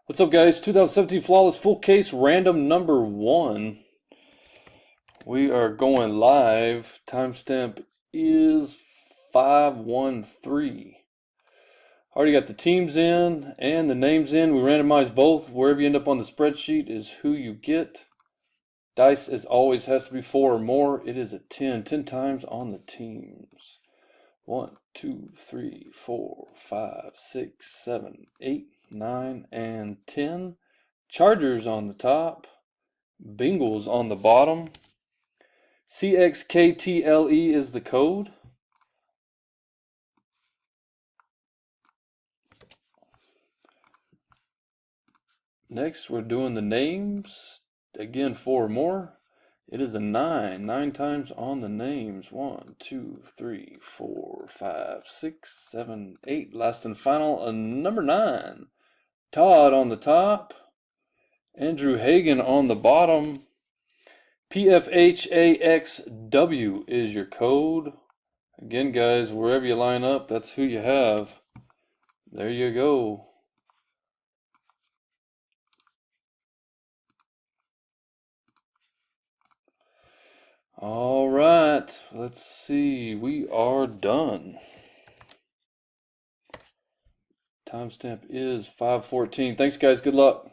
What's up, guys? 2017 Flawless Full Case Random number 1. We are going live. Timestamp is 513. Already got the teams in and the names in. We randomize both. Wherever you end up on the spreadsheet is who you get. Dice, as always, has to be 4 or more. It is a 10. 10 times on the teams. 1, 2, 3, 4, 5, 6, 7, 8, 9, and 10. Chargers on the top. Bengals on the bottom. CXKTLE is the code. Next, we're doing the names. Again, 4 or more. It is a 9. 9 times on the names. 1, 2, 3, 4, 5, 6, 7, 8. Last and final, a number 9. Todd on the top. Andrew Hagan on the bottom. PFHAXW is your code. Again, guys, wherever you line up, that's who you have. There you go. All right, let's see. We are done. Timestamp is 5:14. Thanks, guys. Good luck.